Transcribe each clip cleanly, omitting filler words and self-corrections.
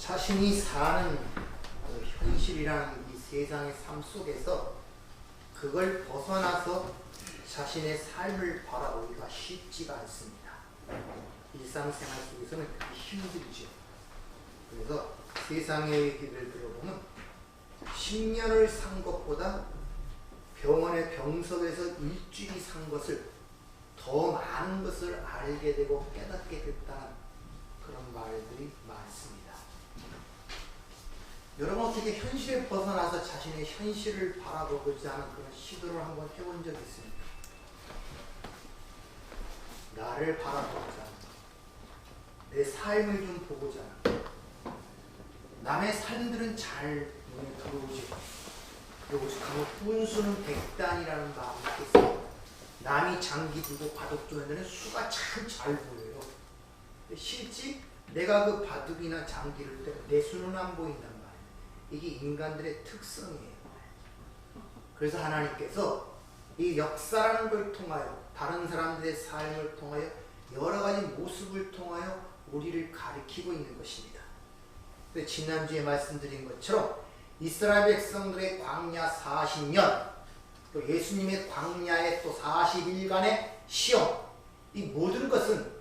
자신이 사는 그 현실이라는 이 세상의 삶 속에서 그걸 벗어나서 자신의 삶을 바라보기가 쉽지가 않습니다. 일상생활 속에서는 그게 힘들죠. 그래서 세상의 얘기를 들어보면 10년을 산 것보다 병원의 병석에서 일주일이 산 것을 더 많은 것을 알게 되고 깨닫게 됐다는 그런 말들이 많습니다. 여러분 어떻게 현실에 벗어나서 자신의 현실을 바라보고자 하는 그런 시도를 한번 해본 적이 있습니까? 나를 바라보고자 하는, 내 삶을 좀 보고자 하는, 남의 삶들은 잘 눈에 들어오지, 오죽하면 훈수는 백단이라는 마음이 있겠어요. 남이 장기 들고 바둑 두는 데는 수가 참 잘 보여요. 근데 실제 내가 그 바둑이나 장기를 때 내 수는 안 보인단 말이에요. 이게 인간들의 특성이에요. 그래서 하나님께서 이 역사라는 걸 통하여, 다른 사람들의 삶을 통하여, 여러 가지 모습을 통하여 우리를 가리키고 있는 것입니다. 지난주에 말씀드린 것처럼 이스라엘 백성들의 광야 40년, 또 예수님의 광야의 또 40일간의 시험, 이 모든 것은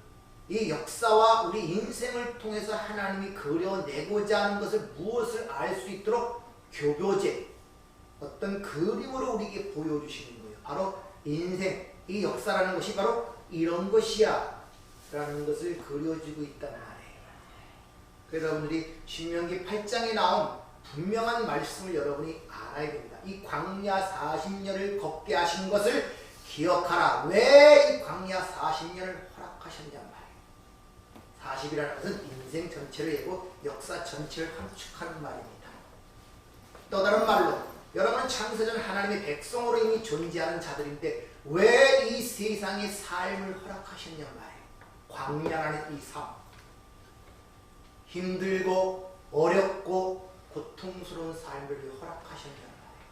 이 역사와 우리 인생을 통해서 하나님이 그려내고자 하는 것을, 무엇을 알 수 있도록 교묘제, 어떤 그림으로 우리에게 보여주시는 거예요. 바로 인생, 이 역사라는 것이 바로 이런 것이야 라는 것을 그려주고 있단 말이에요. 그래서 여러분들이 신명기 8장에 나온 분명한 말씀을 여러분이 알아야 됩니다. 이 광야 40년을 걷게 하신 것을 기억하라. 왜 이 광야 40년을 허락하셨냐 말이에요. 40이라는 것은 인생 전체를 예고 역사 전체를 함축하는 말입니다. 또 다른 말로 여러분은 창세전 하나님의 백성으로 이미 존재하는 자들인데 왜 이 세상의 삶을 허락하셨냐 말이에요. 광야라는 이 삶, 힘들고 어렵고 고통스러운 삶을 허락하셨냐 말이에요.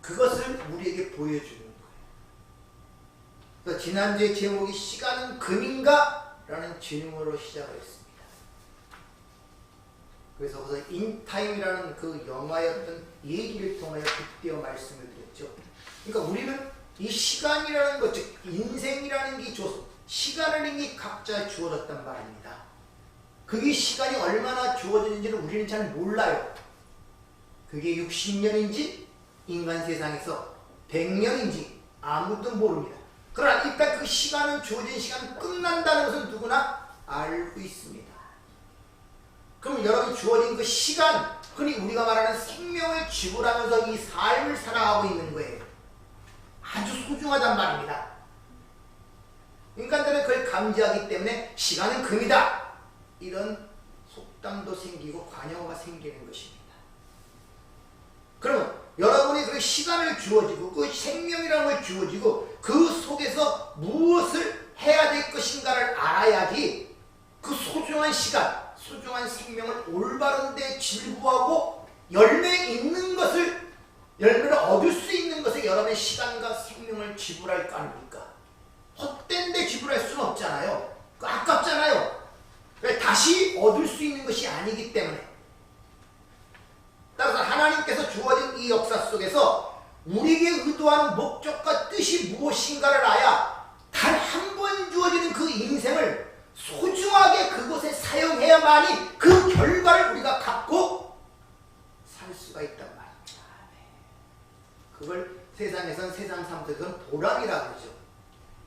그것을 우리에게 보여주는 거예요. 그래서 지난주의 제목이 시간은 금인가? 라는 질문으로 시작을 했습니다. 그래서 인타임이라는 그 영화의 어떤 얘기를 통하여 빗대어 말씀을 드렸죠. 그러니까 우리는 이 시간이라는 것, 즉 인생이라는 게 시간을 이미 각자에 주어졌단 말입니다. 그게 시간이 얼마나 주어졌는지를 우리는 잘 몰라요. 그게 60년인지 인간 세상에서 100년인지 아무도 모릅니다. 그러나 일단 그 시간은, 주어진 시간은 끝난다는 것은 누구나 알고 있습니다. 그럼 여러분 주어진 그 시간, 흔히 우리가 말하는 생명을 지불하면서 이 삶을 살아가고 있는 거예요. 아주 소중하단 말입니다. 인간들은 그걸 감지하기 때문에 시간은 금이다, 이런 속담도 생기고 관용어가 생기는 것입니다. 그러면 여러분이 그 시간을 주어지고 그 생명이라는 걸 주어지고 그 속에서 무엇을 해야 될 것인가를 알아야지 그 소중한 시간, 소중한 생명을 올바른 데 질구하고 열매 있는 것을, 열매를 얻을 수 있는 것에 여러분의 시간과 생명을 지불할 거 아닙니까? 헛된 데 지불할 수는 없잖아요. 아깝잖아요. 다시 얻을 수 있는 것이 아니기 때문에. 따라서 하나님께서 주어진 이 역사 속에서 우리에게 의도하는 목적과 뜻이 무엇인가를 알아야 단 한 번 주어지는 그 인생을 소중하게 그곳에 사용해야만이 그 결과를 우리가 갖고 살 수가 있단 말입니다. 그걸 세상에선, 세상 사람들에서는 보람이라고 그러죠.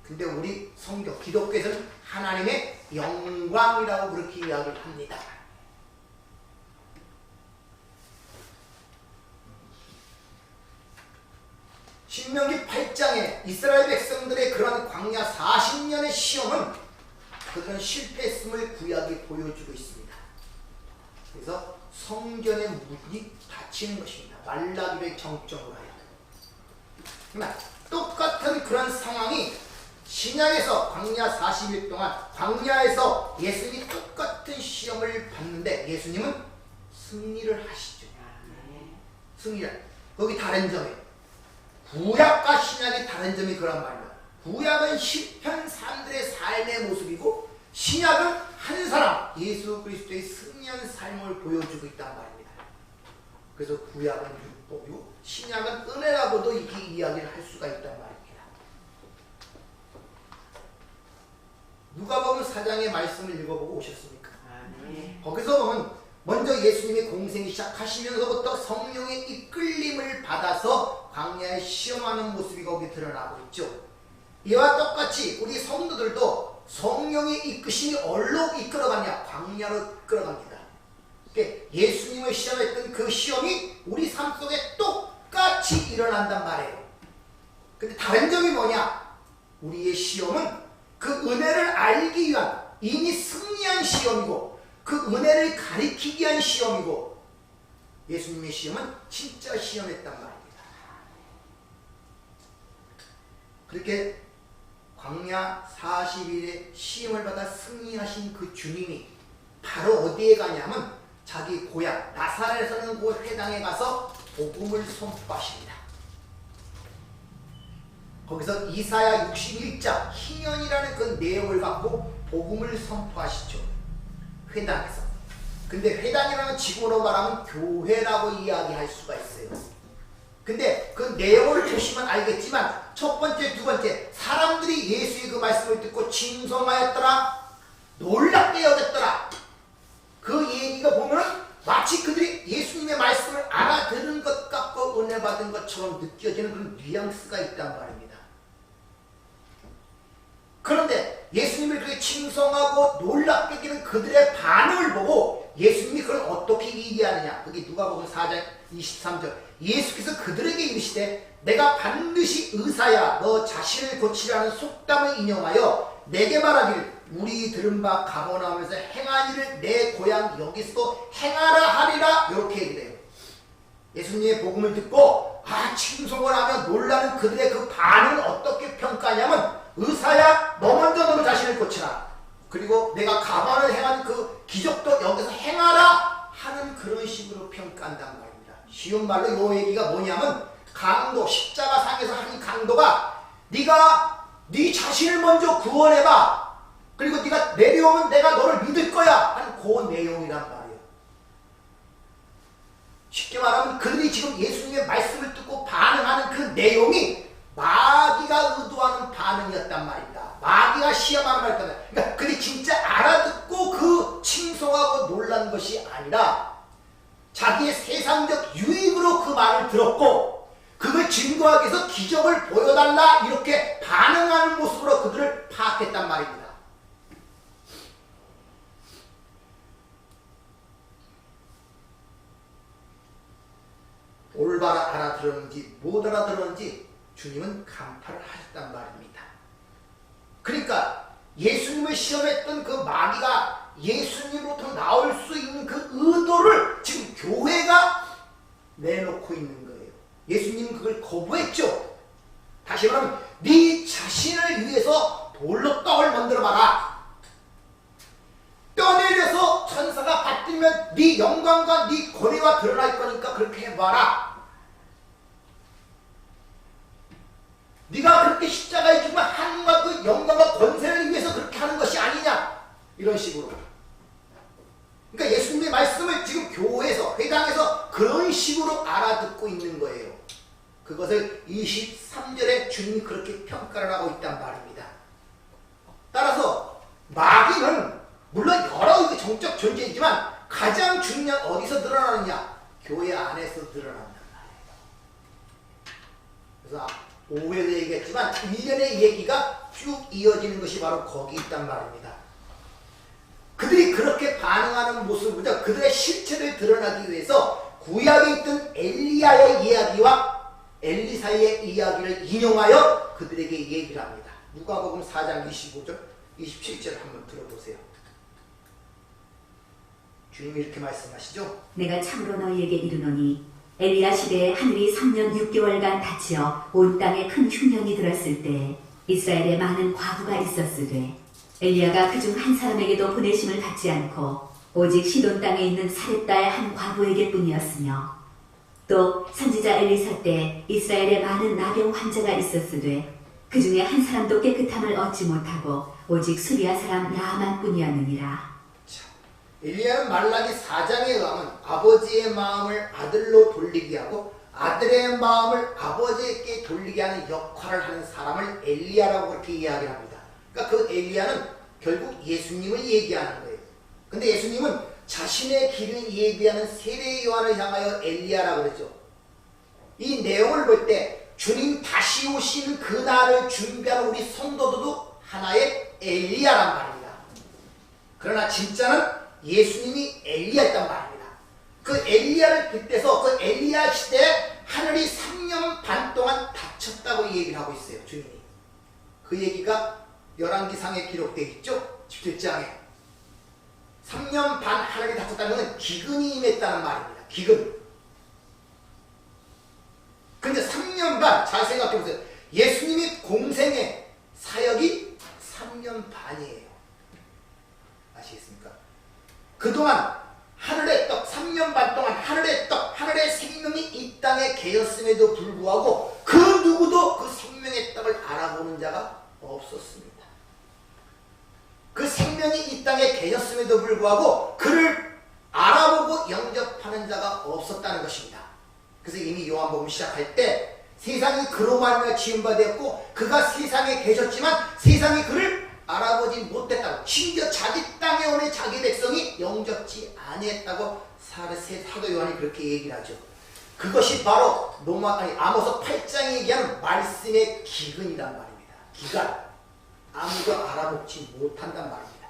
근데 우리 성경, 기독교에서는 하나님의 영광이라고 그렇게 이야기를 합니다. 신명기 8장에 이스라엘 백성들의 그런 광야 40년의 시험은 그들은 실패했음을 구약이 보여주고 있습니다. 그래서 성전의 문이 닫히는 것입니다. 말라기를 정점으로 하여. 그러나 똑같은 그런 상황이 신약에서 광야 40일 동안 광야에서 예수님이 똑같은 시험을 받는데 예수님은 승리를 하시죠. 승리를. 거기 다른 점이에요. 구약과 신약의 다른 점이 그런 말이에요. 구약은 시편 사람들의 삶의 모습이고 신약은 한 사람 예수 그리스도의 승리한 삶을 보여주고 있단 말입니다. 그래서 구약은 율법이고 신약은 은혜라고도 이렇게 이야기를 할 수가 있단 말입니다. 누가복음 4장의 말씀을 읽어보고 오셨습니까? 거기서 보면 먼저 예수님의 공생이 시작하시면서부터 성령의 이끌림을 받아서 광야에 시험하는 모습이 거기 드러나고 있죠. 이와 똑같이 우리 성도들도 성령의 이끄심이 어디로 이끌어가냐? 광야로 이끌어갑니다. 그러니까 예수님을 시험했던 그 시험이 우리 삶 속에 똑같이 일어난단 말이에요. 근데 다른 점이 뭐냐? 우리의 시험은 그 은혜를 알기 위한 이미 승리한 시험이고 그 은혜를 가리키기 위한 시험이고 예수님의 시험은 진짜 시험했단 말입니다. 그렇게 광야 40일의 시험을 받아 승리하신 그 주님이 바로 어디에 가냐면 자기 고향 나사렛에 사는 그 회당에 가서 복음을 선포하십니다. 거기서 이사야 61장 희년이라는 그 내용을 갖고 복음을 선포하시죠. 회당에서. 근데 회당이라는 지구로 말하면 교회라고 이야기할 수가 있어요. 근데 그 내용을 보시면 알겠지만 첫 번째, 두 번째 사람들이 예수의 그 말씀을 듣고 칭송하였더라, 놀랍게 여겼더라. 그 얘기가 보면은 마치 그들이 예수님의 말씀을 알아들은 것 같고 은혜 받은 것처럼 느껴지는 그런 뉘앙스가 있단 말입니다. 그런데 예수님을 그렇게 칭송하고 놀랍게 여기는 그들의 반응을 보고 예수님이 그걸 어떻게 얘기하느냐? 그게 누가복음 4장 23절. 예수께서 그들에게 이르시되 내가 반드시 의사야 너 자신을 고치라는 속담을 인용하여 내게 말하기를 우리 들은 바 가버나움에서 행한 일을 내 고향 여기서도 행하라 하리라. 이렇게 얘기를 해요. 예수님의 복음을 듣고 칭송을 하며 놀라는 그들의 그 반응을 어떻게 평가하냐면 의사야 너 먼저 너 자신을 고치라. 그리고 내가 가만을 행한 그 기적도 여기서 행하라 하는 그런 식으로 평가한단 말입니다. 쉬운 말로 이 얘기가 뭐냐면 강도, 십자가상에서 한 강도가 네가 네 자신을 먼저 구원해봐. 그리고 네가 내려오면 내가 너를 믿을 거야 하는 그 내용이란 말이에요. 쉽게 말하면 그들이 지금 예수님의 말씀을 듣고 반응하는 그 내용이 마귀가 의도하는 반응이었단 말입니다. 마귀가 시험하는 말이었단 말이에요. 그러니까 그들이 진짜 알아듣고 그 칭송하고 놀란 것이 아니라 자기의 세상적 유익으로 그 말을 들었고 그걸 증거하기 위해서 기적을 보여달라 이렇게 반응하는 모습으로 그들을 파악했단 말입니다. 올바라 알아들었는지 못 알아들었는지 주님은 간파를 하셨단 말입니다. 그러니까 예수님을 시험했던 그 마귀가 예수님으로부터 나올 수 있는 그 의도를 지금 교회가 내놓고 있는 거예요. 예수님은 그걸 거부했죠. 다시 말하면 네 자신을 위해서 돌로 떡을 만들어봐라. 떠내려서 천사가 받들면 네 영광과 네 권위가 드러날 거니까 그렇게 해봐라. 네가 그렇게 십자가에 죽으면 하나님과 그 영광과 권세를 위해서 그렇게 하는 것이 아니냐 이런 식으로. 그러니까 예수님의 말씀을 지금 교회에서 회당에서 그런 식으로 알아듣고 있는 거예요. 그것을 23절에 주님이 그렇게 평가를 하고 있단 말입니다. 따라서 마귀는 물론 여러 정적 존재이지만 가장 중요한 어디서 드러나느냐? 교회 안에서 드러난단 말이에요. 그래서 오후에도 얘기했지만 1년의 얘기가 쭉 이어지는 것이 바로 거기 있단 말입니다. 그들이 그렇게 반응하는 모습을 보자 그들의 실체를 드러나기 위해서 구약에 있던 엘리야의 이야기와 엘리사의 이야기를 인용하여 그들에게 얘기를 합니다. 누가복음 4장 25절, 27절 한번 들어보세요. 주님이 이렇게 말씀하시죠. 내가 참으로 너희에게 이르노니 엘리야 시대에 하늘이 3년 6개월간 닫히어 온 땅에 큰 흉년이 들었을 때 이스라엘에 많은 과부가 있었으되 엘리야가 그중 한 사람에게도 보내심을 받지 않고 오직 시돈 땅에 있는 사렙다의 한 과부에게 뿐이었으며 또 선지자 엘리사 때 이스라엘에 많은 나병 환자가 있었으되 그 중에 한 사람도 깨끗함을 얻지 못하고 오직 수리아 사람 나아만 뿐이었느니라. 엘리야는 말라기 4장에 의하면 아버지의 마음을 아들로 돌리게 하고 아들의 마음을 아버지에게 돌리게 하는 역할을 하는 사람을 엘리야라고 그렇게 이야기합니다. 그러니까 그 엘리야는 결국 예수님을 얘기하는 거예요. 근데 예수님은 자신의 길을 예비하는 세례 요한을 향하여 엘리야라고 그러죠. 이 내용을 볼 때 주님 다시 오시는 그날을 준비하는 우리 성도들도 하나의 엘리야란 말입니다. 그러나 진짜는 예수님이 엘리야였단 말입니다. 그 엘리야를 빗대서 그 엘리야 시대에 하늘이 3년 반 동안 닫혔다고 얘기를 하고 있어요. 주님이. 그 얘기가 열왕기상에 기록되어 있죠. 17장에. 3년 반 하늘이 닫혔다는 것은 기근이 임했다는 말입니다. 기근. 근데 3년 반, 잘 생각해보세요. 예수님이 공생의 사역이 3년 반이에요. 아시겠습니까? 그동안 하늘의 떡, 3년 반 동안 하늘의 떡, 하늘의 생명이 이 땅에 계였음에도 불구하고 그 누구도 그 생명의 떡을 알아보는 자가 없었습니다. 그 생명이 이 땅에 계셨음에도 불구하고 그를 알아보고 영접하는 자가 없었다는 것입니다. 그래서 이미 요한복음 시작할 때 세상이 그로 말미암아 지은 바 되었고 그가 세상에 계셨지만 세상이 그를 알아보지 못했다고, 심지어 자기 땅에 오는 자기 백성이 영접지 아니했다고 사도 요한이 그렇게 얘기를 하죠. 그것이 바로 아모스 8장에 얘기하는 말씀의 기근이란 말입니다. 기간. 아무도 알아보지 못한단 말입니다.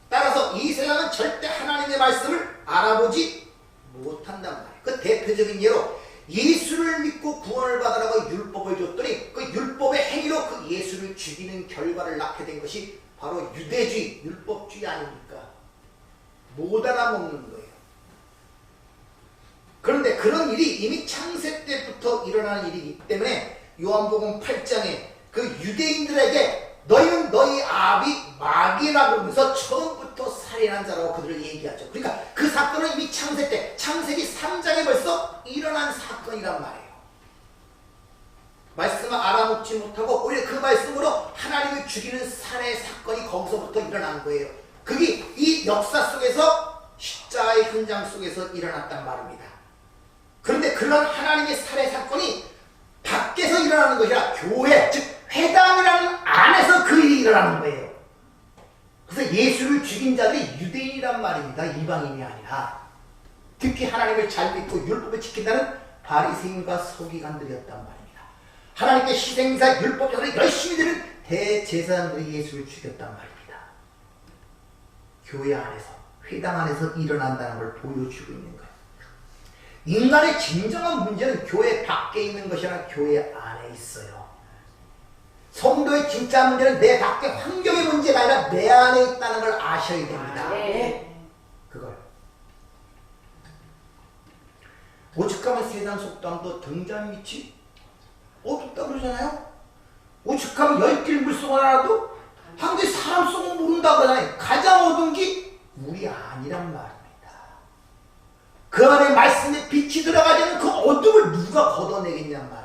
따라서 이 세상은 절대 하나님의 말씀을 알아보지 못한단 말이에요. 그 대표적인 예로 예수를 믿고 구원을 받으라고 율법을 줬더니 그 율법의 행위로 그 예수를 죽이는 결과를 낳게 된 것이 바로 유대주의, 율법주의 아닙니까? 못 알아먹는 거예요. 그런데 그런 일이 이미 창세 때부터 일어나는 일이기 때문에 요한복음 8장에 그 유대인들에게 너희는 너희 아비 마귀라고 하면서 처음부터 살인한 자라고 그들을 얘기하죠. 그러니까 그 사건은 이미 창세 때, 창세기 3장에 벌써 일어난 사건이란 말이에요. 말씀을 알아먹지 못하고 오히려 그 말씀으로 하나님을 죽이는 살해 사건이 거기서부터 일어난 거예요. 그게 이 역사 속에서 십자가의 현장 속에서 일어났단 말입니다. 그런데 그런 하나님의 살해 사건이 밖에서 일어나는 것이 아니라 교회, 즉 회당이라는 안에서 그 일이 일어나는 거예요. 그래서 예수를 죽인 자들이 유대인이란 말입니다. 이방인이 아니라. 특히 하나님을 잘 믿고 율법을 지킨다는 바리새인과 서기관들이었단 말입니다. 하나님께 희생사 율법적으로 열심히 드는 대제사장들이 예수를 죽였단 말입니다. 교회 안에서, 회당 안에서 일어난다는 걸 보여주고 있는 거예요. 인간의 진정한 문제는 교회 밖에 있는 것이 아니라 교회 안에 있어요. 성도의 진짜 문제는 내 밖에 환경의 문제가 아니라 내 안에 있다는 걸 아셔야 됩니다. 그걸. 오죽하면 세상 속담도 등잔 밑이 어둡다 그러잖아요. 오죽하면 열길 물속을 알아도 한국에 사람 속은 모른다 그러잖아요. 가장 어두운 게 물이 아니란 말입니다. 그 안에 말씀의 빛이 들어가지 않는 그 어둠을 누가 걷어내겠냔 말이에요.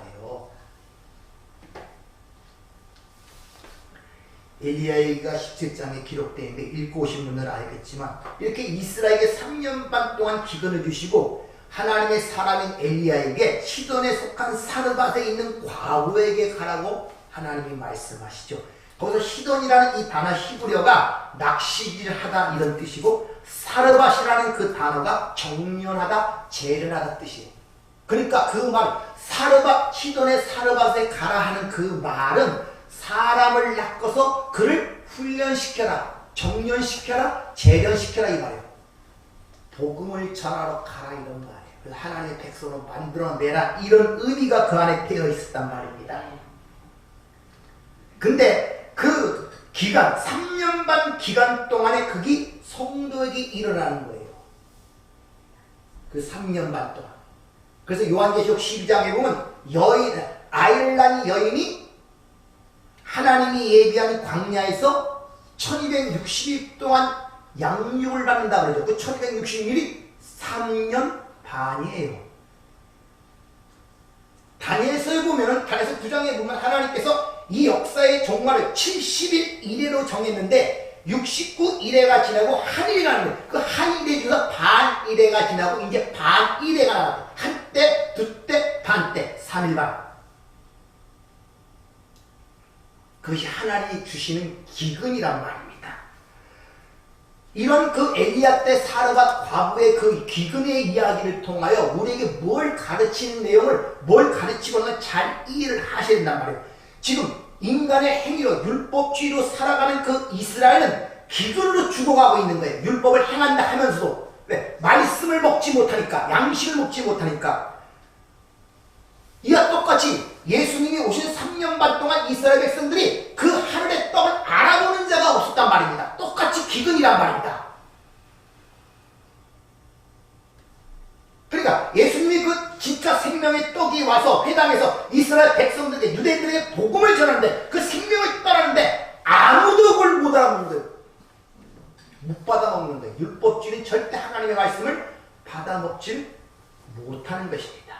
엘리야 얘기가 17장에 기록되어 있는데 읽고 오신 분들은 알겠지만 이렇게 이스라엘에게 3년 반 동안 기근을 주시고 하나님의 사람인 엘리야에게 시돈에 속한 사르밧에 있는 과부에게 가라고 하나님이 말씀하시죠. 거기서 시돈이라는 이 단어 히브리어가 낚시질하다 이런 뜻이고 사르밧이라는 그 단어가 정련하다, 재련하다 뜻이에요. 그러니까 그 말 사르밧, 시돈의 사르밧에 가라 하는 그 말은 사람을 낚아서 그를 훈련시켜라, 정련시켜라, 재련시켜라 이 말이에요. 복음을 전하러 가라 이런 말이에요. 그래서 하나님의 백성으로 만들어내라 이런 의미가 그 안에 되어 있었단 말입니다. 근데 그 기간, 3년 반 기간 동안에 그게 성도에게 일어나는 거예요. 그 3년 반 동안. 그래서 요한계시록 12장에 보면 아일란 여인이 하나님이 예비한 광야에서 1260일 동안 양육을 받는다 그러죠. 그 1260일이 3년 반이에요. 다니엘서에 보면은, 다니엘서 9장에 보면 하나님께서 이 역사의 종말을 70일 이내로 정했는데 69 일회가 지나고 한 일회가 나는 거예요. 그 한 일회 중에서 반 일회가 지나고 이제 반 일회가 나와요. 한때, 두때, 반때, 3일반. 그것이 하나님이 주시는 기근이란 말입니다. 이런 그 엘리야 때 사르가 과부의 그 기근의 이야기를 통하여 우리에게 뭘 가르치는 내용을 뭘 가르치고는 잘 이해를 하셔야 된단 말이에요. 지금 인간의 행위로 율법주의로 살아가는 그 이스라엘은 기근으로 죽어가고 있는 거예요. 율법을 행한다 하면서도. 왜? 말씀을 먹지 못하니까, 양식을 먹지 못하니까. 이와 똑같이 예수님이 오신 3년 반 동안 이스라엘 백성들이 그 하늘의 떡을 알아보는 자가 없었단 말입니다. 똑같이 기근이란 말입니다. 그러니까 예수님이 그 진짜 생명의 떡이 와서 회당에서 이스라엘 백성들에게 유대인들에게 복음을 전하는데 그 생명을 떠나는데 아무도 그걸 못 알아보는 거예요. 못 받아먹는 거예요. 율법주의는 절대 하나님의 말씀을 받아먹지 못하는 것입니다.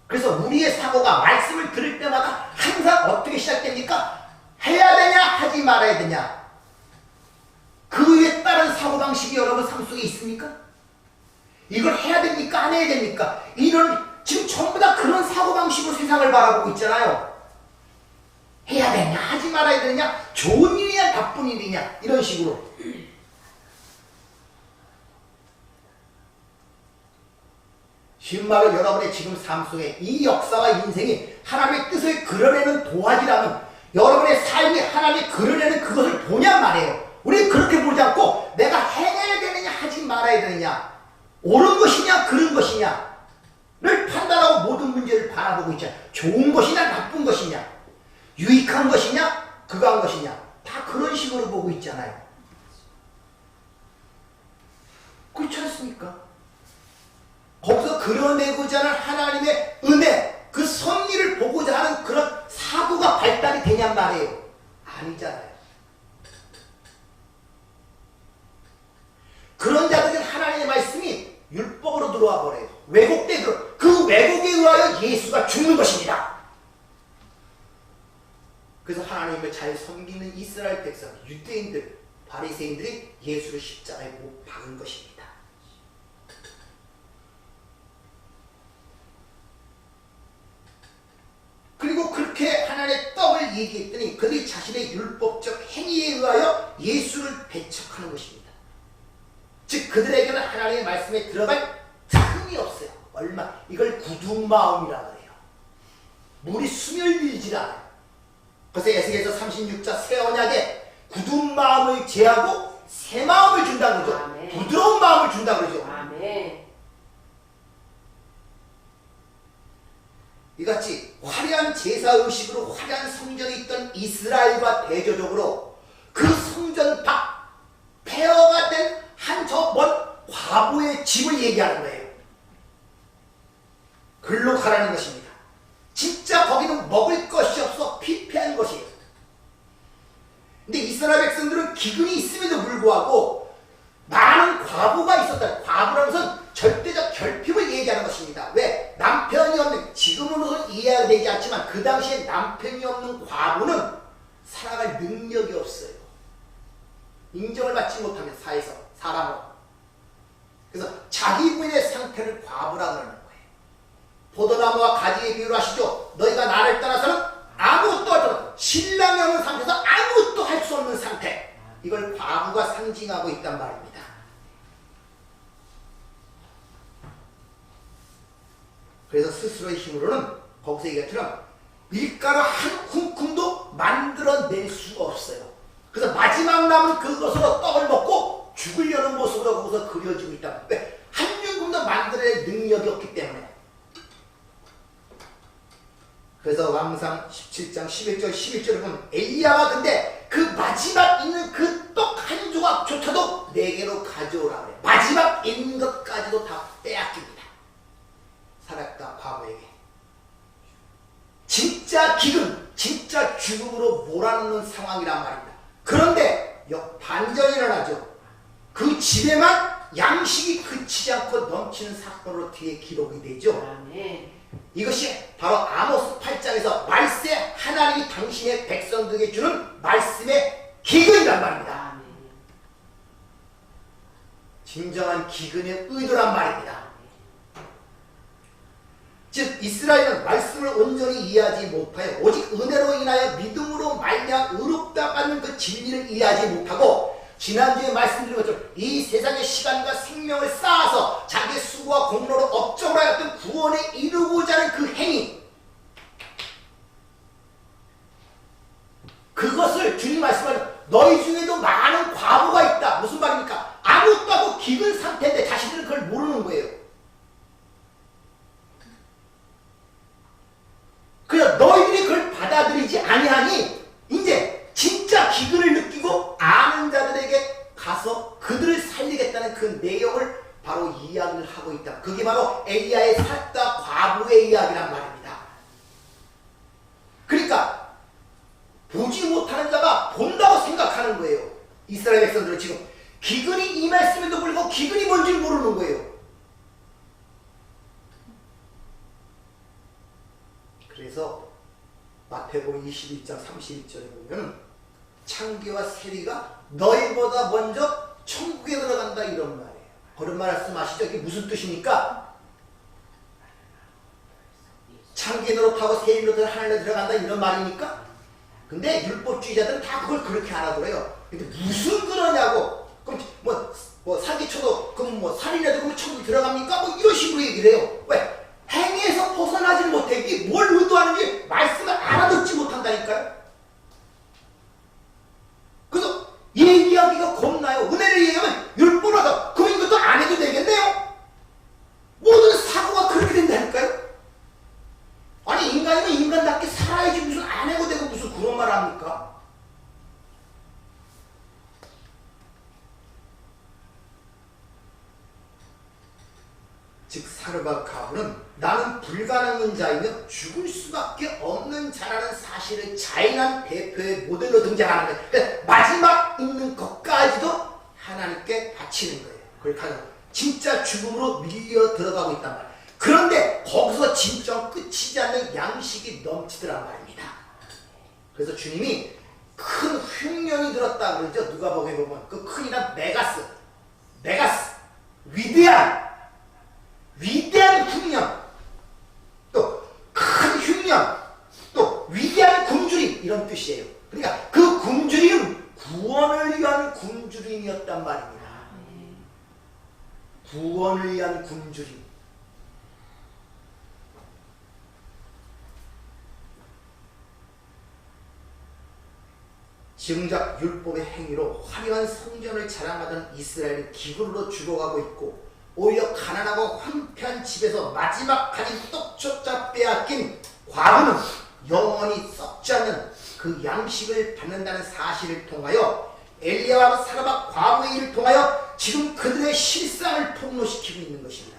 그래서 우리의 사고가 말씀을 들을 때마다 항상 어떻게 시작됩니까? 해야 되냐 하지 말아야 되냐. 그 외에 다른 사고방식이 여러분 삶 속에 있습니까? 이걸 해야 됩니까? 안 해야 됩니까? 이런 지금 전부 다 그런 사고방식으로 세상을 바라보고 있잖아요. 해야 되냐 하지 말아야 되냐, 좋은 일이냐 나쁜 일이냐, 이런 식으로. 쉬운 말로 여러분의 지금 삶 속에 이 역사와 인생이 하나님의 뜻을 그려내는 도화지라면 여러분의 삶이 하나님이 그려내는 그것을 보냔 말이에요. 우리는 그렇게 보지 않고 내가 해야 되느냐 하지 말아야 되느냐, 옳은 것이냐 그른 것이냐를 판단하고 모든 문제를 바라보고 있잖아요. 좋은 것이냐 나쁜 것이냐, 유익한 것이냐 극한 것이냐, 다 그런 식으로 보고 있잖아요. 그렇지 않습니까? 거기서 그려내고자 하는 하나님의 은혜, 그 섭리를 보고자 하는 그런 사고가 발달이 되냔 말이에요. 아니잖아요. 그런 자들은 하나님의 말씀이 율법으로 들어와 버려요. 왜곡되도록. 그 왜곡에 의하여 예수가 죽는 것입니다. 그래서 하나님을 잘 섬기는 이스라엘 백성, 유대인들, 바리새인들이 예수를 십자가에 못 박은 것입니다. 그리고 그렇게 하나님의 떡을 얘기했더니 그들이 자신의 율법적 행위에 의하여 예수를 배척하는 것입니다. 즉 그들에게는 하나님의 말씀에 들어갈 틈이 없어요. 얼마 이걸 굳은 마음이라고 해요. 물이 스며들질 않아요. 그래서 에스겔서 36장 새 언약에 굳은 마음을 제하고 새 마음을 준다고 그러죠. 아멘. 부드러운 마음을 준다고 그러죠. 아멘. 이같이 화려한 제사 의식으로 화려한 성전에 있던 이스라엘과 대조적으로 그 성전 밖 폐허가 된 한 저 먼 과부의 집을 얘기하는 거예요. 글로 가라는 것입니다. 진짜 거기는 먹을 것이 없어 피폐한 것이에요. 근데 이스라엘 백성들은 기근이 있음에도 불구하고 많은 과부가 있었다. 과부라는 것은 절대적 결핍을 얘기하는 것입니다. 왜? 남편이 없는, 지금으로는 이해가 되지 않지만 그 당시에 남편이 없는 과부는 살아갈 능력이 없어요. 인정을 받지 못하면 사회에서, 사람으로. 그래서 자기 부인의 상태를 과부라고 하는 거예요. 포도나무와 가지의 비유를 하시죠. 너희가 나를 떠나서는 아무것도 할 수 없는, 신랑이 없는 상태에서 아무것도 할 수 없는 상태. 이걸 과부가 상징하고 있단 말입니다. 그래서 스스로의 힘으로는 거기서 얘기처럼 밀가루 한 움큼도 만들어낼 수가 없어요. 그래서 마지막 남은 그것으로 떡을 먹고 죽으려는 모습으로 거기서 그려지고 있다. 왜? 한 움큼도 만들어낼 능력이 없기 때문에. 그래서 왕상 17장 11절 11절을 보면 엘리야가 근데 그 마지막 있는 그 떡 한 조각조차도 내게로 가져오라 그래요. 마지막 있는 것까지도 다 빼앗깁니다. 살았다 과거에게. 진짜 기근, 진짜 죽음으로 몰아넣는 상황이란 말입니다. 그런데 반전이 일어나죠. 그 집에만 양식이 그치지 않고 넘치는 사건으로 뒤에 기록이 되죠. 아멘. 이것이 바로 아모스 8장에서 말세 하나님이 당신의 백성들에게 주는 말씀의 기근이란 말입니다. 진정한 기근의 의도란 말입니다. 즉 이스라엘은 말씀을 온전히 이해하지 못하여 오직 은혜로 인하여 믿음으로 말미암아 의롭다는 그 진리를 이해하지 못하고 지난주에 말씀드린 것처럼 이 세상의 시간과 생명을 쌓아서 자기의 수고와 공로로 업적으로 하였던 구원에 이루고자 하는 그 행위, 그것을 주님 말씀하는 너희 중에도 많은 과부가 있다. 무슨 말입니까? 아무것도 하고 기근 상태인데 자신들은 그걸 모르는 거예요. 그래서 너희들이 그걸 받아들이지 아니하니 이제 진짜 기근을 느끼고 아는 자들에게 가서 그들을 살리겠다는 그 내용을 바로 이야기를 하고 있다. 그게 바로 엘리야의 샀다 과부의 이야기란 말입니다. 그러니까 보지 못하는 자가 본다고 생각하는 거예요. 이스라엘 백성들은 지금 기근이 임했음에도 불구하고 기근이 뭔지 모르는 거예요. 그래서 마태복음 21장 31절에 보면 창기와 세리가 너희보다 먼저 천국에 들어간다 이런 말이에요. 그런 말씀하시죠? 이게 무슨 뜻입니까? 창기에 노릇하고 세리로 하늘에 들어간다 이런 말입니까? 근데 율법주의자들은 다 그걸 그렇게 알아들어요. 근데 무슨 그러냐고. 그럼 뭐 사기쳐도 그럼 뭐 살인해도 그럼 천국에 들어갑니까? 뭐 이런 식으로 얘기를 해요. 왜? 행위에서 벗어나지 못해. 이게 뭘 의도하는지 말씀을 알아듣지 못한다니까요. 그래서 얘기하기가 겁나요. 은혜를 얘기하면 율법하다. 그럼 이것도 안 해도 되겠네요. 모든 사고가 그렇게 된다니까요. 아니 인간이면 인간답게 살아야지 무슨 안 해도 되고 무슨 그런 말 합니까? 즉 사르밧 가부는 나는 불가능한 자이며 죽을 수밖에 없는 자라는 사실을 자인한 대표의 모델로 등장하는 거예요. 그러니까 마지막 있는 것까지도 하나님께 바치는 거예요. 그걸 가지고 진짜 죽음으로 밀려 들어가고 있단 말이에요. 그런데 거기서 진정 끝이지 않는 양식이 넘치더란 말입니다. 그래서 주님이 큰 흉년이 들었다 그러죠. 누가복음에 보면 그 큰이란 메가스 위대한 흉년, 또 큰 흉년, 또 위대한 굶주림 이런 뜻이에요. 그러니까 그 굶주림은 구원을 위한 굶주림이었단 말입니다. 구원을 위한 굶주림. 정작 율법의 행위로 화려한 성전을 자랑하던 이스라엘은 기근으로 죽어가고 있고 오히려 가난하고 황폐한 집에서 마지막 가진 떡조차 빼앗긴 과부는 영원히 썩지 않는 그 양식을 받는다는 사실을 통하여 엘리야와 사르밧 과부의 일을 통하여 지금 그들의 실상을 폭로시키고 있는 것입니다.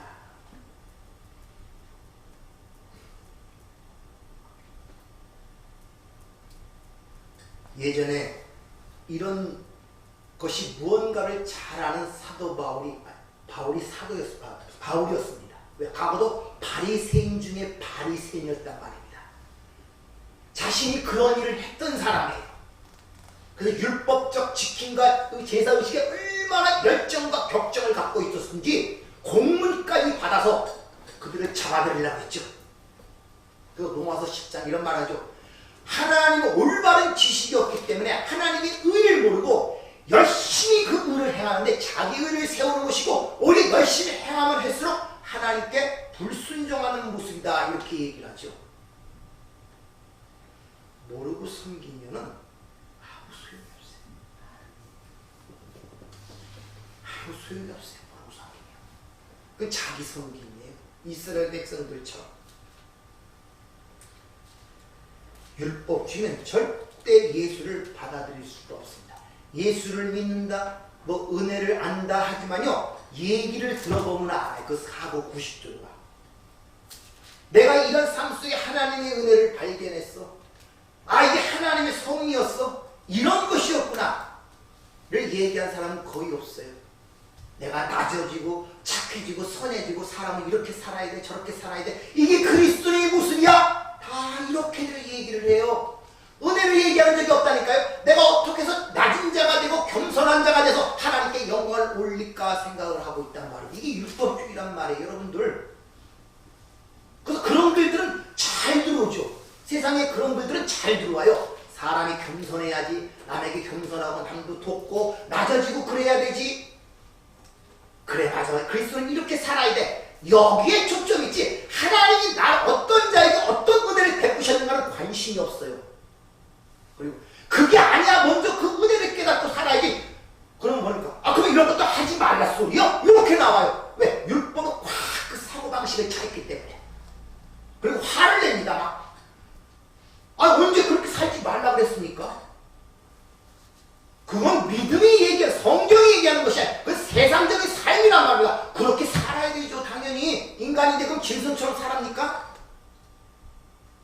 예전에 이런 것이 무언가를 잘 아는 사도 바울이었습니다. 왜? 과거도 바리새인 중에 바리새인이었단 말입니다. 자신이 그런 일을 했던 사람이에요. 그래서 율법적 지킴과 제사의식에 얼마나 열정과 격정을 갖고 있었는지 공문까지 받아서 그들을 잡아들이려고 했죠. 그리고 로마서 10장 이런 말 하죠. 하나님은 올바른 지식이 없기 때문에 하나님의 의를 모르고 열심히 그 의를 행하는데 자기 의를 세우는 것이고 오히려 열심히 행하면 할수록 하나님께 불순종하는 모습이다 이렇게 얘기를 하죠. 모르고 섬기면은 아무 소용이 없어요. 아무 소용이 없어요. 모르고 섬기면. 그 자기 섬김이에요. 이스라엘 백성들처럼. 율법주의는 절대 예수를 받아들일 수가 없습니다. 예수를 믿는다, 뭐 은혜를 안다 하지만요, 얘기를 들어보면 알아요. 그 사고 90도가. 내가 이런 삶 속에 하나님의 은혜를 발견했어. 아, 이게 하나님의 성이었어. 이런 것이었구나. 를 얘기한 사람은 거의 없어요. 내가 낮아지고 착해지고 선해지고 사람은 이렇게 살아야 돼, 저렇게 살아야 돼. 이게 그리스도의 모습이야. 다 이렇게들 얘기를 해요. 은혜를 얘기하는 적이 없다니까요. 내가 어떻게 해서 낮은 자가 되고 겸손한 자가 돼서 하나님께 영광을 올릴까 생각을 하고 말이에요, 여러분들. 그래서 그런 글들은 잘 들어오죠. 세상에 그런 글들은 잘 들어와요. 사람이 겸손해야지, 남에게 겸손하고 남도 돕고 낮아지고 그래야 되지. 그래, 맞아. 그리스도는 이렇게 살아야 돼. 여기에 초점이 있지. 하나님이 나 어떤 자에게 어떤 은혜를 베푸셨는가는 관심이 없어요. 그리고 그게 아니야. 먼저 그 은혜를 깨닫고 살아야지. 그러면 뭐니까? 아, 그럼 이런 것도 하지 말라 소리요? 이렇게 나와요. 왜? 율법은 확 그 사고방식을 차있기 때문에. 그리고 화를 냅니다. 막. 아, 언제 그렇게 살지 말라 그랬습니까? 그건 믿음이 얘기하는, 성경이 얘기하는 것이 아니라 그 세상적인 삶이란 말이야. 그렇게 살아야 되죠, 당연히. 인간인데 그럼 짐승처럼 살합니까?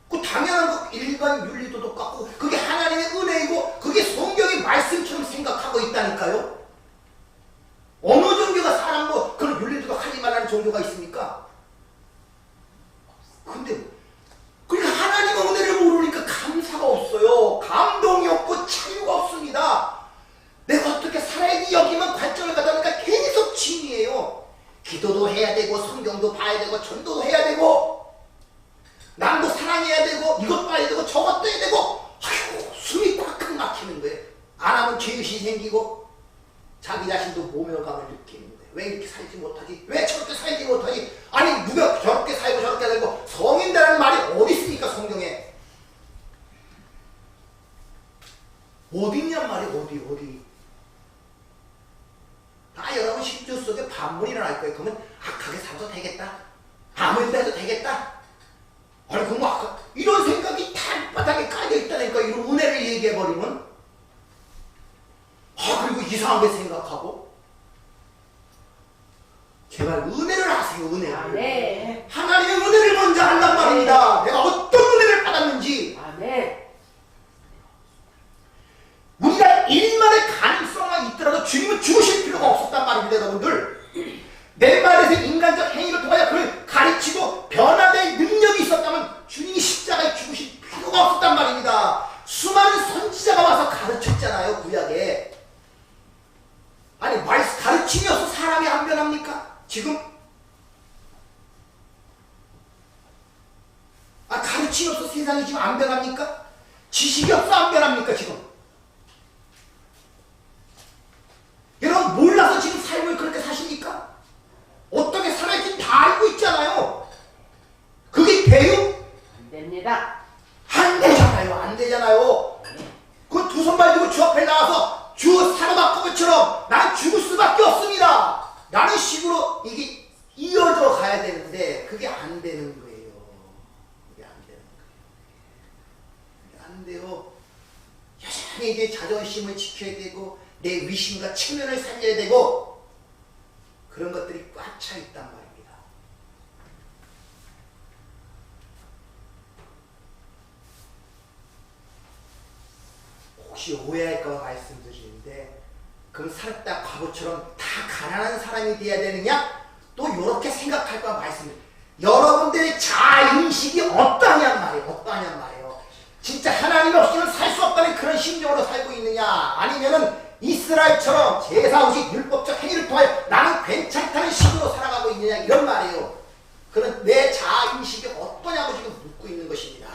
그 당연한 그 일반 윤리도덕 같고 그게 하나님의 은혜이고 그게 성경의 말씀처럼 생각하고 있다니까요. 어느 종교가 사람 뭐 그런 윤리도덕 하지 말라는 종교가 있습니까? 근데 그러니까 하나님의 은혜를 모르니까 감사가 없어요. 감동이 없고 자유가 없습니다. 내가 어떻게 살아야지 여기만 관점을 갖다 보니까 계속 짐이에요. 기도도 해야 되고 성경도 봐야 되고 전도도 해야 되고 남도 사랑해야 되고 이것 봐야 되고 저것 해야 되고 아휴 숨이 꽉꽉 막히는 거예요. 안 하면 죄의식이 생기고 자기 자신도 모멸감을 느끼는 거예요. 왜 이렇게 살지 못하지? 왜 저렇게 살지 못하지? 아니 누가 저렇게 살고 저렇게 살고 성인이라는 말이 어디 있습니까 성경에? 어디 있냔 말이에요. 어디 다 여러분 심주 속에 반문이 일어날 거예요. 그러면 악하게 살아도 되겠다. 아무 일도 해도 되겠다. 아니 그럼 아까 이런 생각이 단바닥에 깔려있다니까. 이런 은혜를 얘기해버리면 그리고 이상하게 생각하고 제발 은혜를 하세요. 은혜를. 네. 하나님의 은혜를 먼저 한단 말입니다. 내가 어떤 은혜를 받았는지. 네. 우리가 일만의 가능성만 있더라도 주님은 죽으실 필요가 없었단 말입니다. 여러분들 내 말에서 인간적 행위를 통하여 그를 가르치고 변화될 능력이 있었다면 주님이 십자가에 죽으실 필요가 없었단 말입니다. 수많은 선지자가 와서 가르쳤잖아요. 구약에. 아니 가르침이 없어 사람이 안 변합니까? 지금? 가르침이 없어 세상이 지금 안 변합니까? 지식이 없어 안 변합니까 지금? 여러분 몰라서 지금 삶을 그렇게 사십니까? 어떻게 살아야지 다 알고 있잖아요. 그게 교육? 안 됩니다. 안 되잖아요. 안 되잖아요. 그 두 손발 들고 주 앞에 나와서 주 사로바꾸기처럼 난 죽을 수밖에 없습니다. 라는 식으로 이게 이어져 가야 되는데 그게 안 되는 거예요. 그게 안 되는 거예요. 그게 안 돼요. 여전히 이제 자존심을 지켜야 되고 내 위심과 체면을 살려야 되고 그런 것들이 꽉 차 있단 말입니다. 혹시 오해할까 봐 말씀드리는데 그럼 살다 과거처럼 다 가난한 사람이 돼야 되느냐? 또 이렇게 생각할까 봐 말씀드려요. 여러분들의 자인식이 어떠하냔 말이에요. 어떠하냔 말이에요. 진짜 하나님 없이는 살 수 없다는 그런 심정으로 살고 있느냐? 아니면은 이스라엘처럼 제사의식 율법적 행위를 통하여 나는 괜찮다는 식으로 살아가고 있느냐? 이런 말이에요. 그런 내 자인식이 어떠냐고 지금 묻고 있는 것입니다.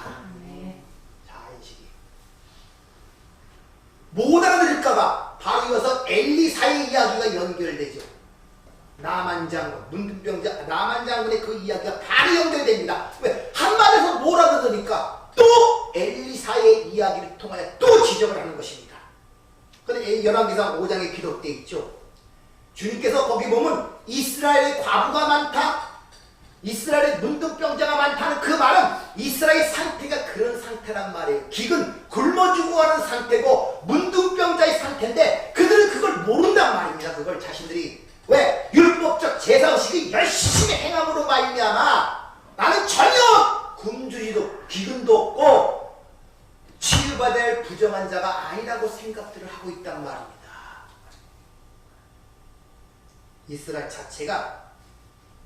네. 자인식이. 못 알아들을까봐 바로 이어서 엘리사의 이야기가 연결되죠. 나만 장군, 문둥병자 나만 장군의 그 이야기가 바로 연결됩니다. 왜? 한마디에서 못 알아들으니까 또 엘리사의 이야기를 통하여 또 지적을 하는 것입니다. 근데 열왕기상 5장에 기록되어 있죠. 주님께서 거기 보면 이스라엘의 과부가 많다, 이스라엘의 문둥병자가 많다는 그 말은 이스라엘의 상태가 그런 상태란 말이에요. 기근 굶어 죽어가는 상태고 문둥병자의 상태인데 그들은 그걸 모른단 말입니다. 그걸 자신들이. 왜? 율법적 제사의식이 열심히 행함으로 말미암아 나는 전혀 굶주리도 기근도 없고 치유받아야 할 부정한 자가 아니라고 생각들을 하고 있단 말입니다. 이스라엘 자체가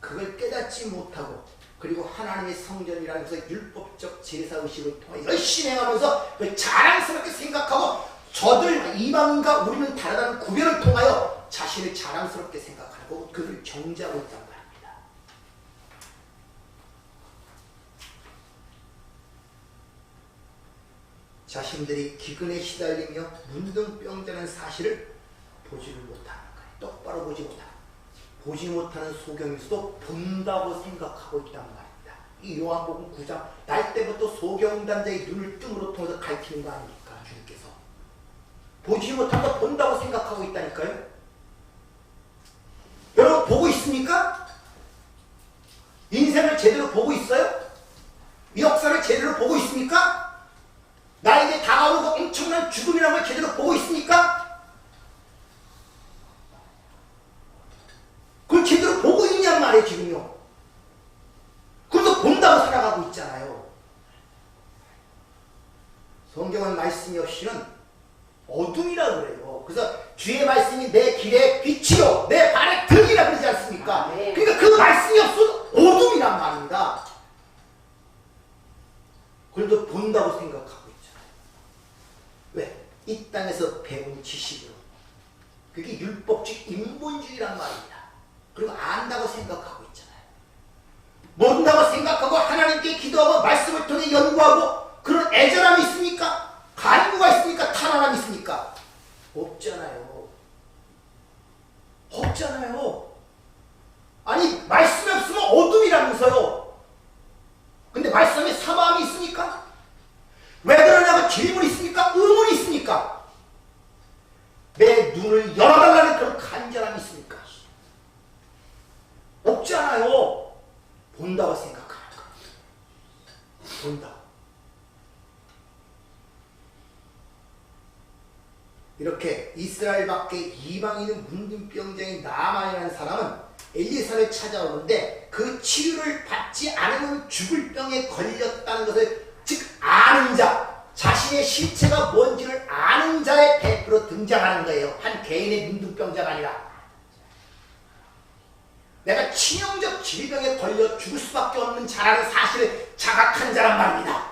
그걸 깨닫지 못하고 그리고 하나님의 성전이라는 것을 율법적 제사의식을 통해 열심히 행하면서 그걸 자랑스럽게 생각하고 저들 이방인과 우리는 다르다는 구별을 통하여 자신을 자랑스럽게 생각하고 그를 정죄하고 있단 말입니다. 자신들이 기근에 시달리며 문둥병자는 사실을 보지를 못하는 거예요. 똑바로 보지 못하는 거예요. 보지 못하는 소경에서도 본다고 생각하고 있단 말입니다. 이 요한복음 9장 날 때부터 소경단자의 눈을 뜸으로 통해서 가르치는 거 아닙니까? 주님께서 보지 못한 거 본다고 생각하고 있다니까요. 여러분 보고 있습니까? 인생을 제대로 보고 있어요? 이 역사를 제대로 보고 있습니까? 나에게 다가오고 엄청난 죽음이라는 걸 제대로 보고 있습니까? 그걸 제대로 보고 있냔 말이에요 지금요. 그래서 본다고 살아가고 있잖아요. 성경은 말씀이 없이는 어둠이라 그래요. 그래서 주의 말씀이 내 길에 빛이요 내 발에 등이라 그러지 않습니까? 그러니까 그 말씀이 없어도 어둠이란 말입니다. 그래도 본다고 생각하고 있잖아요. 왜? 이 땅에서 배운 지식으로. 그게 율법적 인본주의란 말입니다. 그리고 안다고 생각하고 있잖아요. 모른다고 생각하고 하나님께 기도하고 말씀을 통해 연구하고 그런 애절함이 있습니까? 간구가 있습니까? 탄원함이 있습니까? 없잖아요. 없잖아요. 아니 말씀이 없으면 어둠이라면서요. 근데 말씀에 사마음이 있습니까? 왜 그러냐고 질문이 있습니까? 의문이 있습니까? 내 눈을 열어달라는 그런 간절함이 있습니까? 없잖아요. 본다고 생각하는 거. 본다. 이렇게 이스라엘 밖에 이방인은 문둥병자인 나만이라는 사람은 엘리사를 찾아오는데 그 치유를 받지 않으면 죽을 병에 걸렸다는 것을 즉 아는 자, 자신의 실체가 뭔지를 아는 자의 대표로 등장하는 거예요. 한 개인의 문둥병자가 아니라 내가 치명적 질병에 걸려 죽을 수밖에 없는 자라는 사실을 자각한 자란 말입니다.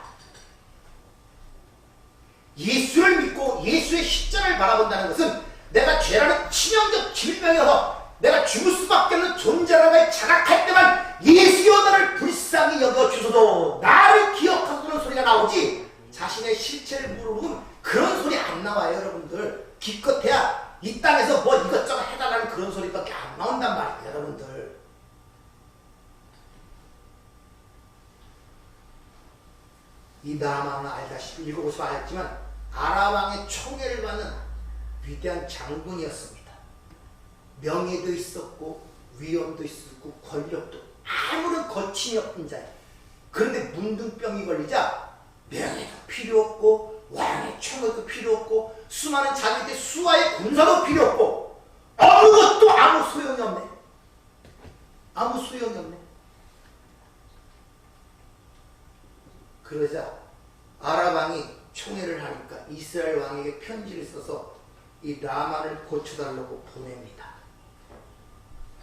예수를 믿고 예수의 십자가를 바라본다는 것은 내가 죄라는 치명적 질병이어서 내가 죽을 수밖에 없는 존재라는 걸 자각할 때만 예수여 나를 불쌍히 여겨주소서 나를 기억하소서 소리가 나오지 자신의 실체를 물어보면 그런 소리 안 나와요. 여러분들 기껏해야 이 땅에서 뭐 이것저것 해달라는 그런 소리밖에 안 나온단 말이에요. 여러분들 이 나만은 알다시피 읽어보시면 알겠지만 아람왕의 총애를 받는 위대한 장군이었습니다. 명예도 있었고 위엄도 있었고 권력도 아무런 거침이 없던 자예요. 그런데 문둥병이 걸리자 명예도 필요 없고 왕의 총애도 필요 없고 수많은 자기한테 수하의 군사도 필요 없고 아무것도 아무 소용이 없네. 아무 소용이 없네. 그러자 아람왕이 총애를 하니까 이스라엘 왕에게 편지를 써서 이 나만을 고쳐달라고 보냅니다.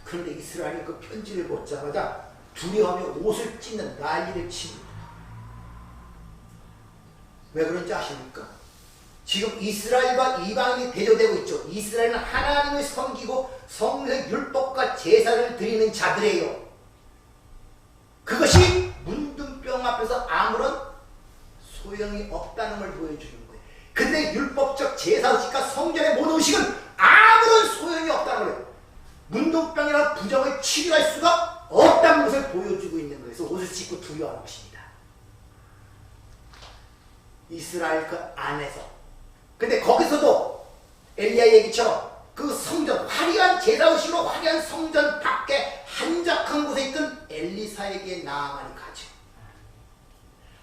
그런데 이스라엘이 그 편지를 보자마자 두려워하며 옷을 찢는 난리를 칩니다. 왜 그런지 아십니까? 지금 이스라엘과 이방인이 대조되고 있죠. 이스라엘은 하나님을 섬기고 성경 율법과 제사를 드리는 자들이에요. 그것이 문둥병 앞에서 아무런 소용이 없다는 걸 보여주는 거예요. 근데 율법적 제사의식과 성전의 모든 의식은 아무런 소용이 없다는 거예요. 문둥병이라는 부정을 치료할 수가 없다는 것을 보여주고 있는 거예요. 그래서 옷을 찢고 두려워하는 것입니다. 이스라엘 그 안에서. 근데 거기서도 엘리야 얘기처럼 그 성전, 화려한 제사의식으로 화려한 성전 밖에 한적한 곳에 있던 엘리사에게 나아만이 가죠.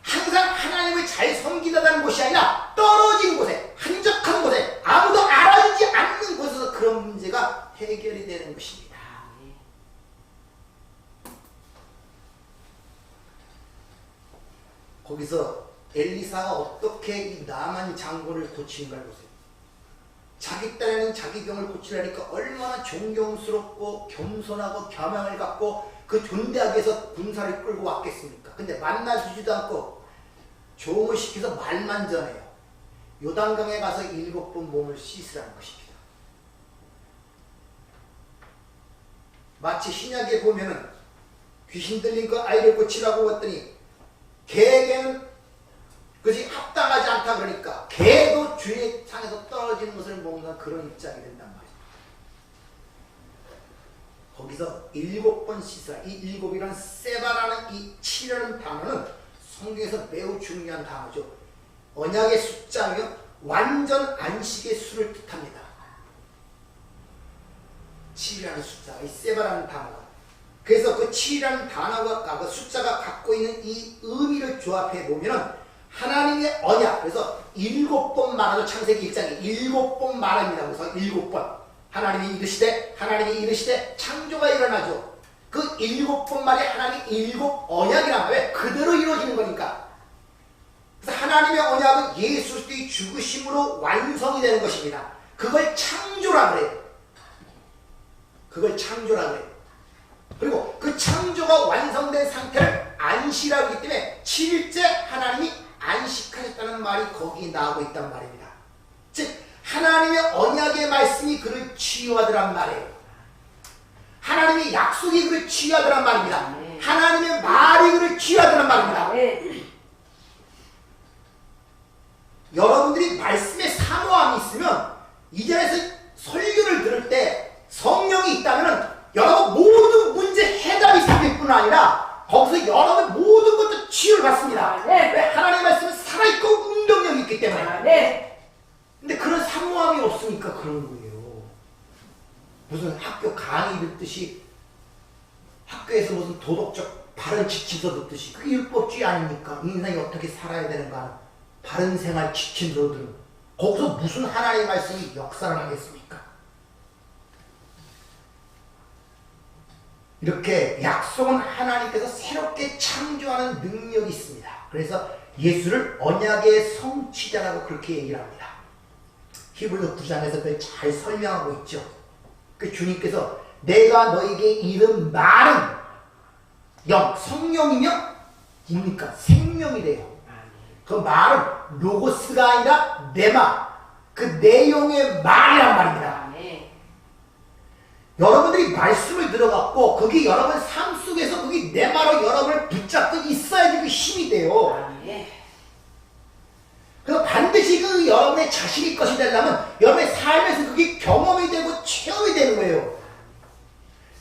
항상 하나님을 잘 섬기다는 곳이 아니라 떨어진 곳에, 한적한 곳에, 아무도 알아주지 않는 곳에서 그런 문제가 해결이 되는 것입니다. 거기서 엘리사가 어떻게 이 나만 장군을 고치는가 보세요. 자기 딸에는 자기 병을 고치려니까 얼마나 존경스럽고 겸손하고 겸양을 갖고 그 존대하기 위해서 군사를 끌고 왔겠습니까? 근데 만나주지도 않고 종을 시켜서 말만 전해요. 요단강에 가서 7번 몸을 씻으라는 것입니다. 마치 신약에 보면은 귀신 들린 그 아이를 고치라고 했더니 개에게는 그것이 합당하지 않다 그러니까 개도 주의 상에서 떨어지는 것을 먹는 그런 입장이 된단 말이에요. 거기서 7번 씻으라. 이 7이란 세바라는 이 7이라는 단어는 성경에서 매우 중요한 단어죠. 언약의 숫자며 완전 안식의 수를 뜻합니다. 7이라는 숫자, 이 세바라는 단어가. 그래서 그 7이라는 단어가 그 숫자가 갖고 있는 이 의미를 조합해 보면은 하나님의 언약. 그래서 7번 말하죠. 창세기 1장에 7번 말합니다. 그래서 7번. 하나님이 이르시되 창조가 일어나죠. 그 7번 말이 하나님의 7 언약이란 말이에요. 그대로 이루어지는 거니까. 그래서 하나님의 언약은 예수 그리스도의 죽으심으로 완성이 되는 것입니다. 그걸 창조라 그래요. 그걸 창조라 그래요. 그리고 그 창조가 완성된 상태를 안시라고 하기 때문에 7일째 하나님이 안식하셨다는 말이 거기 나오고 있단 말입니다. 즉 하나님의 언약의 말씀이 그를 치유하더란 말이에요. 하나님의 약속이 그를 치유하더란 말입니다. 하나님의 말이 그를 치유하더란 말입니다. 여러분들이 말씀에 사모함이 있으면 이 자리에서 설교를 들을 때 성령이 있다면 여러분 모든 문제 해답이 있을 뿐 아니라 거기서 여러분 모든 것도 치유를 받습니다. 왜? 하나님의 말씀은 살아있고 운동력이 있기 때문에. 근데 그런 사모함이 없으니까 그런 거예요. 무슨 학교 강의 듣듯이 학교에서 무슨 도덕적 바른 지침서 듣듯이 그게 율법주의 아닙니까? 인생이 어떻게 살아야 되는가 바른 생활 지침서들은 거기서 무슨 하나님의 말씀이 역사를 하겠습니까? 이렇게 약속은 하나님께서 새롭게 창조하는 능력이 있습니다. 그래서 예수를 언약의 성취자라고 그렇게 얘기를 합니다. 히브리서 9장에서 그걸 잘 설명하고 있죠. 그 주님께서 내가 너에게 이른 말은 성령이며 뭡니까? 생명이래요. 그 말은 로고스가 아니라 네마, 그 내용의 말이란 말입니다. 여러분들이 말씀을 들어갖고 그게 여러분 삶 속에서 그게 네마로 여러분을 붙잡고 있어야지 그 힘이 돼요. 그래서 반드시 그 여러분의 자신의 것이 되려면 여러분의 삶에서 그게 경험이 되고 체험이 되는 거예요.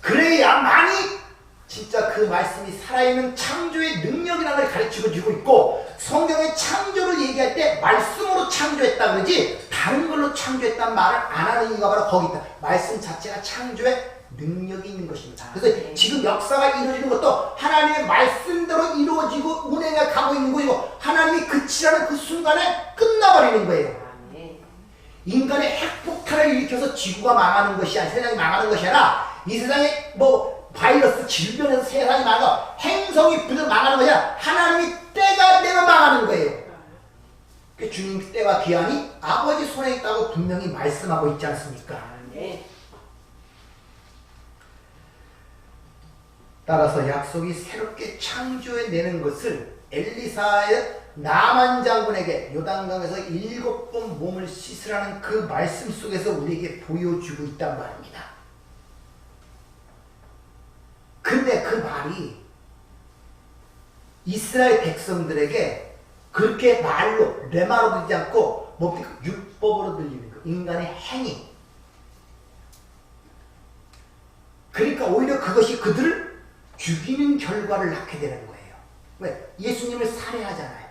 그래야만이 진짜 그 말씀이 살아있는 창조의 능력이라는 걸 가르치고 주고 있고 성경의 창조를 얘기할 때 말씀으로 창조했다 그러지 다른 걸로 창조했다는 말을 안 하는 이유가 바로 거기 있다. 말씀 자체가 창조의 능력이 있는 것입니다. 그래서 지금 역사가 이루어지는 것도 하나님의 말씀대로 이루어지고 운행해 가고 있는 것이고 하나님이 그치라는 그 순간에 끝나버리는 거예요. 인간의 핵폭탄을 일으켜서 지구가 망하는 것이 아니라 세상이 망하는 것이 아니라 이 세상에 뭐 바이러스 질병에서 세상이 망하고 행성이 부서 망하는 것이 아니라 하나님이 때가 되면 망하는 거예요. 그 주님 때와 기한이 아버지 손에 있다고 분명히 말씀하고 있지 않습니까? 따라서 약속이 새롭게 창조해내는 것을 엘리사의 나만 장군에게 요단강에서 7번 몸을 씻으라는 그 말씀 속에서 우리에게 보여주고 있단 말입니다. 근데 그 말이 이스라엘 백성들에게 그렇게 말로 레마로 들리지 않고 뭡니까? 율법으로 들리는 거. 인간의 행위. 그러니까 오히려 그것이 그들을 죽이는 결과를 낳게 되는 거예요. 왜? 예수님을 살해하잖아요.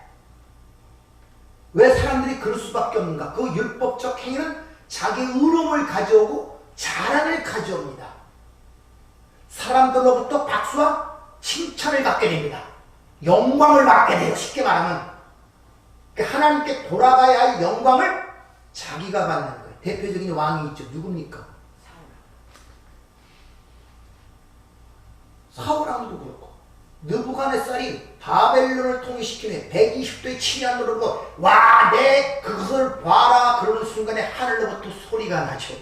왜 사람들이 그럴 수밖에 없는가? 그 율법적 행위는 자기 의로움을 가져오고 자랑을 가져옵니다. 사람들로부터 박수와 칭찬을 받게 됩니다. 영광을 받게 돼요. 쉽게 말하면 하나님께 돌아가야 할 영광을 자기가 받는 거예요. 대표적인 왕이 있죠. 누굽니까? 사울왕도 그렇고 느부갓네살이 바벨론을 통일시키며 120도의 치안으로 그러고 와, 내 그것을 봐라 그러는 순간에 하늘로부터 소리가 나죠.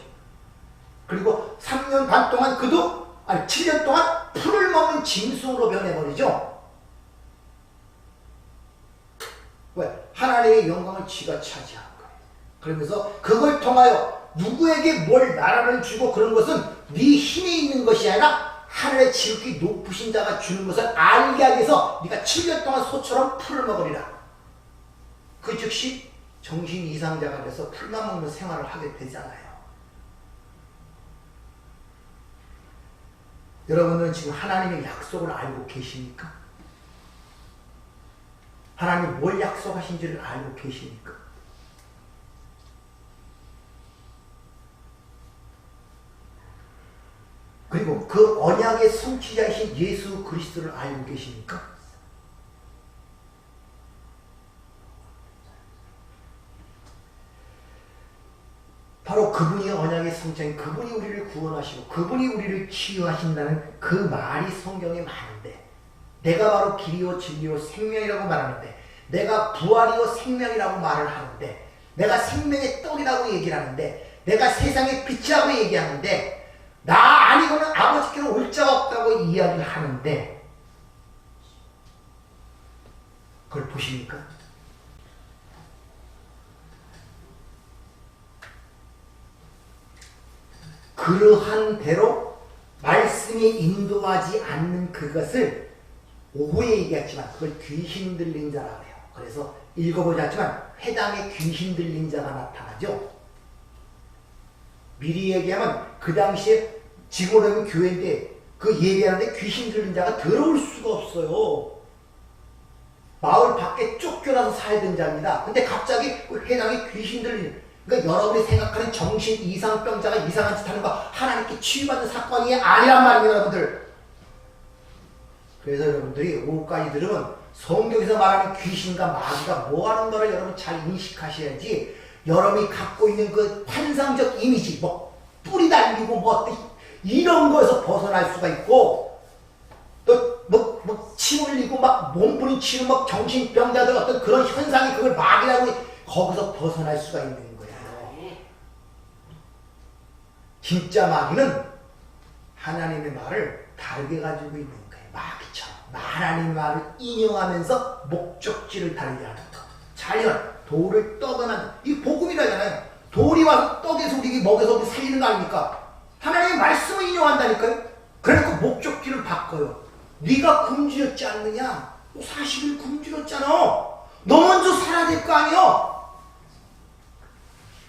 그리고 3년 반 동안 7년 동안 풀을 먹는 짐승으로 변해버리죠. 왜? 하나님의 영광을 지가 차지한 거예요. 그러면서 그걸 통하여 누구에게 뭘 나라를 주고 그런 것은 네 힘에 있는 것이 아니라 하늘의 지극히 높으신 자가 주는 것을 알게 하기 위해서 네가 7년 동안 소처럼 풀을 먹으리라. 그 즉시 정신 이상자가 돼서 풀만 먹는 생활을 하게 되잖아요. 여러분은 지금 하나님의 약속을 알고 계십니까? 하나님이 뭘 약속하신지를 알고 계십니까? 그리고 그 언약의 성취자이신 예수 그리스도를 알고 계십니까? 바로 그분이 언약의 성취자인 그분이 우리를 구원하시고 그분이 우리를 치유하신다는 그 말이 성경에 많은데, 내가 바로 길이요 진리요 생명이라고 말하는데, 내가 부활이요 생명이라고 말을 하는데, 내가 생명의 떡이라고 얘기를 하는데, 내가 세상의 빛이라고 얘기하는데, 나 아니고는 아버지께로 올 자가 없다고 이야기를 하는데, 그걸 보십니까? 그러한 대로 말씀이 인도하지 않는 그것을 오후에 얘기했지만 그걸 귀신 들린 자라고 해요. 그래서 읽어보지 않지만 회당에 귀신 들린 자가 나타나죠. 미리 얘기하면 그 당시에 지금으로 면 교회인데 그 얘기하는데 귀신 들린 자가 들어올 수가 없어요. 마을 밖에 쫓겨나서 살던 자입니다. 근데 갑자기 그 회당에 귀신 들린, 그러니까 여러분이 생각하는 정신 이상병자가 이상한 짓 하는 거 하나님께 치유받는 사건이 아니란 말입니다, 여러분들. 그래서 여러분들이 오후까지 들으면 성경에서 말하는 귀신과 마귀가 뭐 하는 거를 여러분 잘 인식하셔야지, 여러분이 갖고 있는 그 환상적 이미지, 뭐 뿌리 달리고 뭐 이런 거에서 벗어날 수가 있고, 또 침 흘리고 막 몸부림치는 막 정신병자들 어떤 그런 현상이 그걸 마귀라고 거기서 벗어날 수가 있는 거예요. 진짜 마귀는 하나님의 말을 다르게 가지고 있는 거예요. 마귀처럼 하나님의 말을 인용하면서 목적지를 다르게 하는 거. 자연 돌을 떠거나, 이 복음이라잖아요. 돌이 와서 떡에서 우리 먹여서 우리 살리는 거 아닙니까? 하나님의 말씀을 인용한다니까요. 그러니까 목적지를 바꿔요. 네가 굶주렸지 않느냐? 40일 굶주렸잖아. 너 먼저 살아야 될 거 아니야?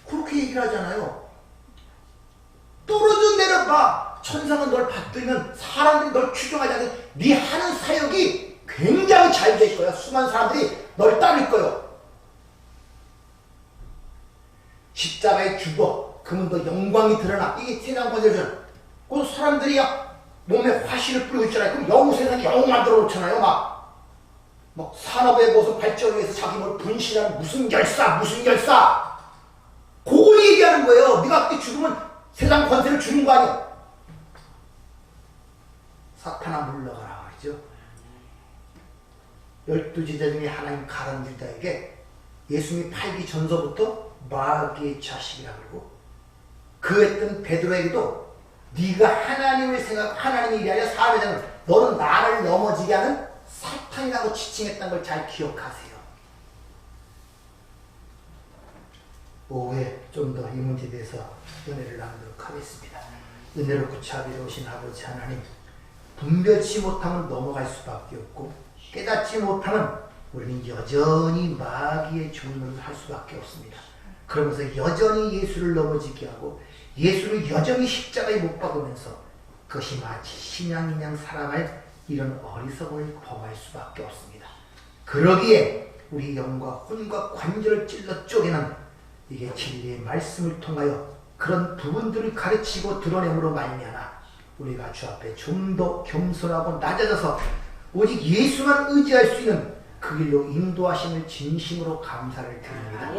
그렇게 얘기를 하잖아요. 떨어져 내려봐. 천상은 널 받들면 사람들이 널 추종하지 않는 네 하는 사역이 굉장히 잘 될 거야. 수많은 사람들이 널 따를 거예요. 십자가에 죽어. 그러면 너 영광이 드러나. 이게 세상 권세잖아. 그 사람들이 몸에 화실을 뿌리고 있잖아요. 그럼 영웅 세상에 영웅 만들어 놓잖아요. 막 산업의 모습 발전을 위해서 자기 뭘 분신하는 무슨 열사. 그걸 얘기하는 거예요. 네가 그때 죽으면 세상 권세를 주는 거 아니야. 사탄아 물러가라 그러죠. 12제자 중에 하나님 가른 유다에게 예수님이 팔기 전서부터 마귀의 자식이라고 그러고, 그 했던 베드로에게도 네가 하나님을 생각하고 하나님의 일이 아니라 사람의 생각, 너는 나를 넘어지게 하는 사탄이라고 지칭했다는 걸 잘 기억하세요. 오후에 좀 더 이 문제에 대해서 은혜를 나누도록 하겠습니다. 은혜롭고 자비로우신 아버지 하나님, 분별치 못하면 넘어갈 수밖에 없고 깨닫지 못하면 우리는 여전히 마귀의 종노릇을 할 수밖에 없습니다. 그러면서 여전히 예수를 넘어지게 하고 예수를 여전히 십자가에 못 박으면서 그것이 마치 신앙인 양 살아갈 이런 어리석음을 범할 수밖에 없습니다. 그러기에 우리 영과 혼과 관절을 찔러 쪼개는 이게 진리의 말씀을 통하여 그런 부분들을 가르치고 드러냄으로 말미암아 우리가 주 앞에 좀 더 겸손하고 낮아져서 오직 예수만 의지할 수 있는 그 길로 인도하심을 진심으로 감사를 드립니다.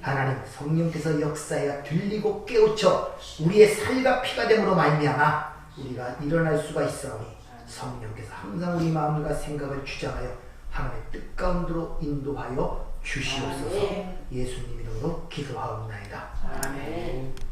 하나님, 성령께서 역사하여 들리고 깨우쳐 우리의 살과 피가 됨으로 말미암아 우리가 일어날 수가 있사오니 성령께서 항상 우리 마음과 생각을 주장하여 하나님의 뜻 가운데로 인도하여 주시옵소서. 예수님 이름으로 기도하옵나이다. 아멘.